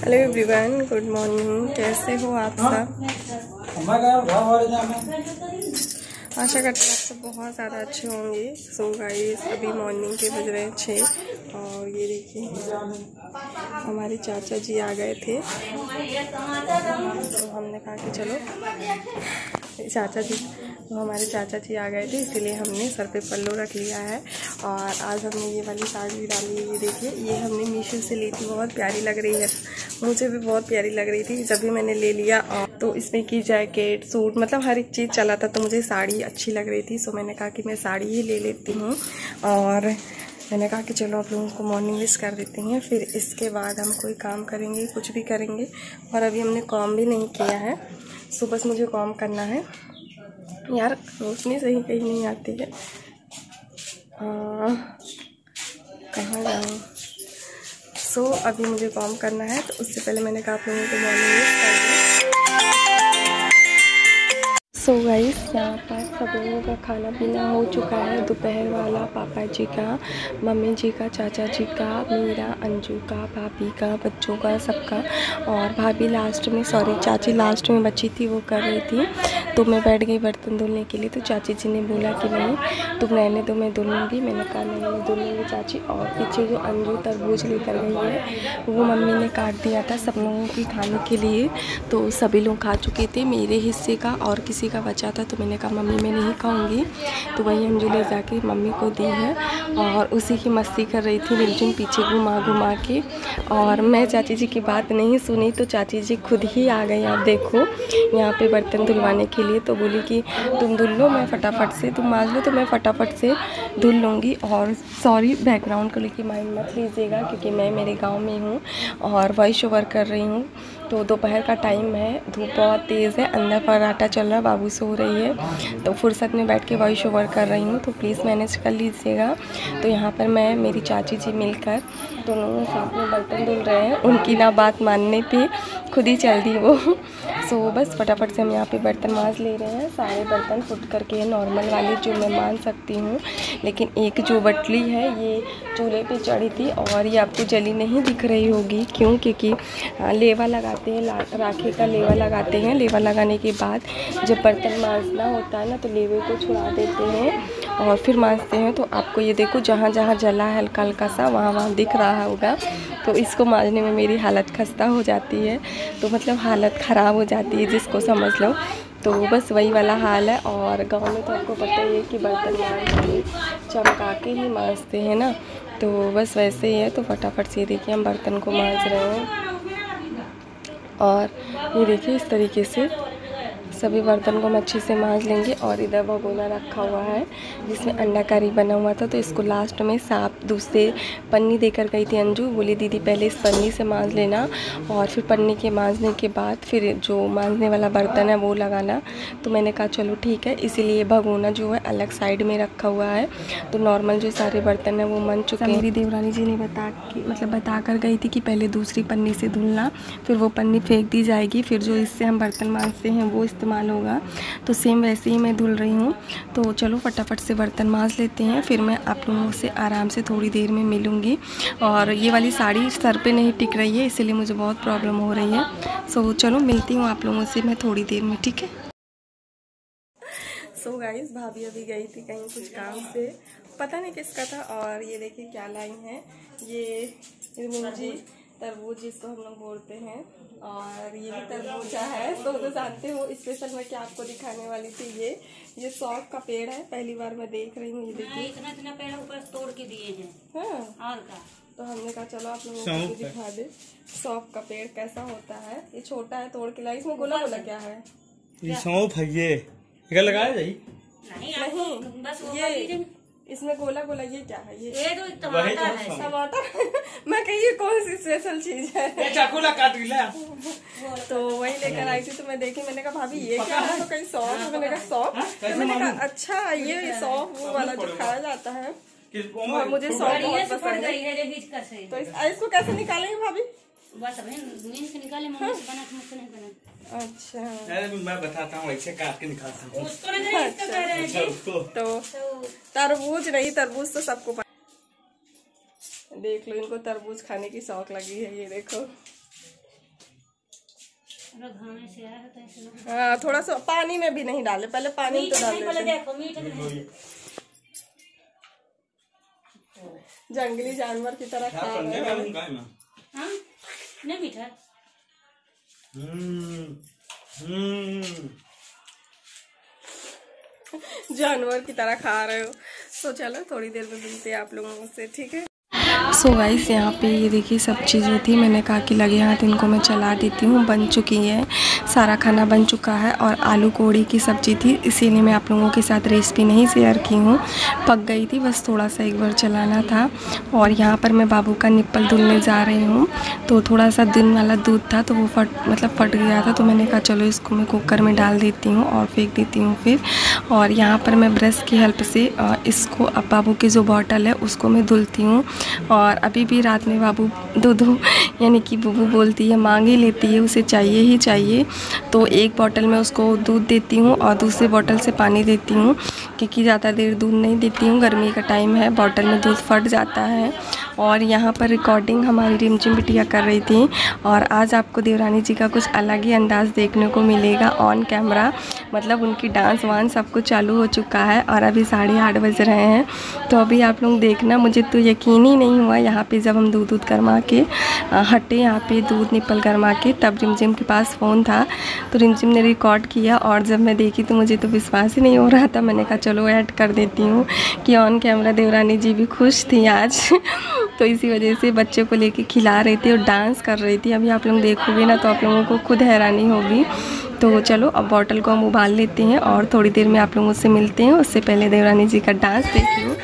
Hello everyone, good morning. कैसे हो आप सब? आशा करते हैं आप सब बहुत ज़्यादा अच्छे होंगे। सो गाइस, अभी मॉर्निंग के बज रहे हैं 6 और ये देखिए हमारे चाचा जी आ गए थे। तो हमने कहा कि चलो हमारे चाचा जी आ गए थे, इसीलिए हमने सर पे पल्लू रख लिया है। और आज हमने ये वाली साड़ी डाली है। ये देखिए, ये हमने मीशो से ली थी, बहुत प्यारी लग रही है, मुझे भी बहुत प्यारी लग रही थी जब भी मैंने ले लिया। और तो इसमें की जैकेट, सूट, मतलब हर एक चीज़ चला था, तो मुझे साड़ी अच्छी लग रही थी। सो मैंने कहा कि मैं साड़ी ही ले लेती हूँ। और मैंने कहा कि चलो आप लोगों को मॉर्निंग विश कर देते हैं, फिर इसके बाद हम कोई काम करेंगे, कुछ भी करेंगे। और अभी हमने कॉम भी नहीं किया है, सो बस मुझे कॉम करना है। यार रोशनी सही कहीं नहीं आती है, कहाँ जाऊँ। सो अभी मुझे कॉम करना है, तो उससे पहले मैंने कहा आप लोगों को मॉर्निंग विश कर दी। सो गाइस, यहाँ पर सब लोगों का खाना पीना हो चुका है। दोपहर वाला पापा जी का, मम्मी जी का, चाचा जी का, मेरा, अंजू का, भाभी का, बच्चों का, सबका। और भाभी लास्ट में, चाची लास्ट में बची थी, वो कर रही थी। तो मैं बैठ गई बर्तन धुलने के लिए। तो चाची जी ने बोला कि नहीं तुम रहने दो, मैं धुल लूँगी। मैंने कहा नहीं, मैं धुल लूँगी चाची। और पीछे जो अंजू तरबूज लेकर गई है, वो मम्मी ने काट दिया था सब लोगों की खाने के लिए। तो सभी लोग खा चुके थे, मेरे हिस्से का और किसी का बचा था। तो मैंने कहा मम्मी मैं नहीं खाऊंगी, तो वही अंजू ले जाके मम्मी को दी है। और उसी की मस्ती कर रही थी रिमझिम पीछे घुमा घुमा के। और मैं चाची जी की बात नहीं सुनी, तो चाची जी खुद ही आ गई। आप देखो यहाँ पे बर्तन धुलवाने के लिए। तो बोली कि तुम धुल लो, मैं फटाफट से, तुम मांज लो तो मैं फटाफट से धुल लूँगी। और सॉरी, बैकग्राउंड को लेकर माइंड मत लीजिएगा, क्योंकि मैं मेरे गाँव में हूँ और वॉइस ओवर कर रही हूँ। तो दोपहर का टाइम है, धूप बहुत तेज़ है, अंदर फर्राटा चल रहा है, बाबू सो रही है, तो फुर्सत में बैठ के वॉइस ओवर कर रही हूँ, तो प्लीज़ मैनेज कर लीजिएगा। तो यहाँ पर मैं, मेरी चाची जी मिलकर दोनों साथ में बर्तन धुल रहे हैं। उनकी ना बात मानने पे खुद ही चल दी वो। सो बस फटाफट से हम यहाँ पे बर्तन मांज ले रहे हैं। सारे बर्तन फुट करके नॉर्मल वाले जो मैं मांज सकती हूँ, लेकिन एक जो बटली है ये चूल्हे पे चढ़ी थी और ये आपको जली नहीं दिख रही होगी। क्यों? क्योंकि लेवा लगाते हैं, राखे का लेवा लगाते हैं। लेवा लगाने के बाद जब बर्तन मांजना होता है ना, तो लेवे को छुड़ा देते हैं और फिर मांजते हैं। तो आपको ये देखो, जहाँ जहाँ जला है हल्का हल्का सा, वहाँ वहाँ दिख रहा होगा। तो इसको मांजने में मेरी हालत खस्ता हो जाती है, तो मतलब हालत ख़राब हो जाती है, जिसको समझ लो। तो बस वही वाला हाल है। और गांव में तो आपको पता ही है कि बर्तन मांज के चमका के ही मांजते हैं ना, तो बस वैसे ही है। तो फटाफट से देखिए हम बर्तन को मांज रहे हैं। और ये देखिए इस तरीके से सभी बर्तन को हम अच्छे से मांज लेंगे। और इधर भगोना रखा हुआ है जिसमें अंडा करी बना हुआ था, तो इसको लास्ट में साफ दूसरे पन्नी देकर गई थी अंजू। बोली दीदी पहले इस पन्नी से मांज लेना, और फिर पन्नी के मांजने के बाद फिर जो मांजने वाला बर्तन है वो लगाना। तो मैंने कहा चलो ठीक है, इसीलिए भगोना जो है अलग साइड में रखा हुआ है। तो नॉर्मल जो सारे बर्तन हैं वो मन चुके हैं। मेरी देवरानी जी ने बता कर गई थी कि पहले दूसरी पन्नी से धुलना, फिर वो पन्नी फेंक दी जाएगी, फिर जो इससे हम बर्तन मांजते हैं वो इस्तेमाल होगा। तो सेम वैसे ही मैं धुल रही हूँ। तो चलो फटाफट से बर्तन मांज लेते हैं, फिर मैं आप लोगों से आराम से थोड़ी देर में मिलूँगी। और ये वाली साड़ी सर पे नहीं टिक रही है, इसीलिए मुझे बहुत प्रॉब्लम हो रही है। सो चलो मिलती हूँ आप लोगों से मैं थोड़ी देर में, ठीक है। सो गाइस, भाभी अभी गई थी कहीं कुछ काम से, पता नहीं किसका था। और ये देखिए क्या लाई है, ये मूंजी तरबूज जिसको हम लोग बोलते हैं, और ये भी तरबूजा है। तो जानते हो स्पेशल मैं क्या आपको दिखाने वाली थी, ये सौंफ का पेड़ है, पहली बार मैं देख रही हूँ। ये देखिए इतना पेड़ ऊपर तोड़ के दिए हैं। हाँ, और का तो हमने कहा चलो आप लोगों को दिखा दे सौंफ का पेड़ कैसा होता है। ये छोटा है, तोड़ के लाई। इसमें गोला गोला क्या है? ये सौंफ है, ये लगाया जाए नहीं बस ये इसमें गोला गोला ये क्या है? ये तो टमाटर है। टमाटर। मैं कही ये कौन सी स्पेशल चीज है? ये चाकू ला काट लिया। तो वही लेकर आई थी, तो मैं देखी, मैंने कहा भाभी ये क्या है? तो कहीं सौंफ, मैंने कहा सौंफ, तो मैंने कहा अच्छा ये सौंफ वो वाला जो खाया जाता है, और मुझे सौंफ बहुत पसंद है। तो इसको कैसे निकालेंगे भाभी? बस मीन से निकाले, मम्मी से बना, मुझसे नहीं बना। अच्छा, मैं बताता हूँ, ऐसे काट के निकालता हूँ। उसको नहीं, इसको कह रहे हैं उसको। तो तरबूज नहीं, तरबूज तो सबको देख लो, इनको तरबूज खाने की शौक लगी है। ये देखो थोड़ा घामे से आया है तो ऐसे लोग हाँ, थोड़ा सा पानी में भी नहीं डाले, पहले पानी मीठ तो डाल नहीं, पहले देते। देखो मीठ नहीं। जंगली जानवर की तरह खा रहे हैं। हाँ नहीं मीठा। जानवर की तरह खा रहे हो। तो चलो थोड़ी देर में मिलते हैं आप लोगों से, ठीक है। सो गाइस यहाँ पे ये देखिए सब्जी जो थी, मैंने कहा कि लगे हाथ इनको मैं चला देती हूँ, बन चुकी है, सारा खाना बन चुका है। और आलू कोड़ी की सब्ज़ी थी, इसीलिए मैं आप लोगों के साथ रेसिपी नहीं शेयर की हूँ, पक गई थी, बस थोड़ा सा एक बार चलाना था। और यहाँ पर मैं बाबू का निप्पल धुलने जा रही हूँ, तो थोड़ा सा दिन वाला दूध था तो वो फट गया था, तो मैंने कहा चलो इसको मैं कुकर में डाल देती हूँ और फेंक देती हूँ फिर। और यहाँ पर मैं ब्रश की हेल्प से इसको, अब बाबू की जो बॉटल है उसको मैं धुलती हूँ। और अभी भी रात में बाबू दूध यानी कि बुबू बोलती है, मांग ही लेती है, उसे चाहिए ही चाहिए। तो एक बोतल में उसको दूध देती हूँ और दूसरी बोतल से पानी देती हूँ, क्योंकि ज़्यादा देर दूध नहीं देती हूँ, गर्मी का टाइम है, बोतल में दूध फट जाता है। और यहाँ पर रिकॉर्डिंग हमारी रिमझिम बिटिया कर रही थी। और आज आपको देवरानी जी का कुछ अलग ही अंदाज़ देखने को मिलेगा ऑन कैमरा, मतलब उनकी डांस वांस सब कुछ चालू हो चुका है। और अभी 8:30 बज रहे हैं, तो अभी आप लोग देखना, मुझे तो यकीन ही नहीं हुआ यहाँ पे जब हम दूध गरमा के हटे, यहाँ पे दूध निप्पल गरमा के, तब रिमझिम के पास फ़ोन था तो रिमझिम ने रिकॉर्ड किया। और जब मैं देखी तो मुझे तो विश्वास ही नहीं हो रहा था, मैंने कहा चलो ऐड कर देती हूँ कि ऑन कैमरा देवरानी जी भी खुश थी आज तो इसी वजह से बच्चे को लेके खिला रही थी और डांस कर रही थी। अभी आप लोग देखोगे ना तो आप लोगों को खुद हैरानी होगी। तो चलो अब बॉटल को हम उबाल लेते हैं और थोड़ी देर में आप लोगों से मिलते हैं। उससे पहले देवरानी जी का डांस देखिए।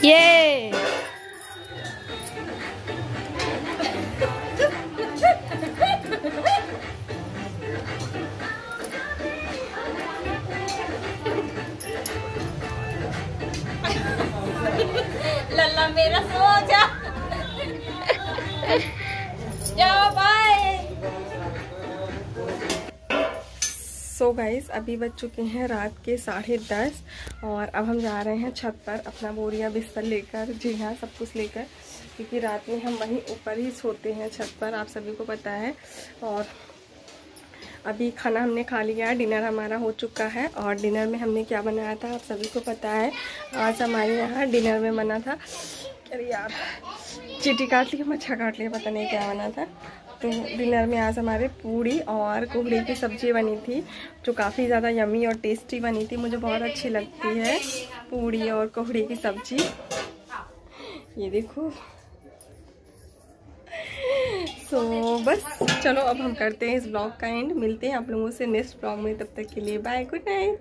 ये लल्ला मेरा सो जा जाओ बाय। सो गाइस अभी बज चुके हैं रात के 10:30 और अब हम जा रहे हैं छत पर अपना बोरिया बिस्तर लेकर, जी हाँ सब कुछ लेकर, क्योंकि रात में हम वहीं ऊपर ही सोते हैं छत पर, आप सभी को पता है। और अभी खाना हमने खा लिया, डिनर हमारा हो चुका है। और डिनर में हमने क्या बनाया था आप सभी को पता है। आज हमारे यहाँ डिनर में बना था, अरे यार चींटी काट लिया, मच्छा काट लिया, पता नहीं क्या बना था। तो डिनर में आज हमारे पूड़ी और कोहड़े की सब्ज़ी बनी थी, जो काफ़ी ज़्यादा यमी और टेस्टी बनी थी, मुझे बहुत अच्छी लगती है पूड़ी और कोहड़े की सब्ज़ी। ये देखो। सो बस चलो अब हम करते हैं इस ब्लॉग का एंड, मिलते हैं आप लोगों से नेक्स्ट ब्लॉग में, तब तक के लिए बाय, गुड नाइट।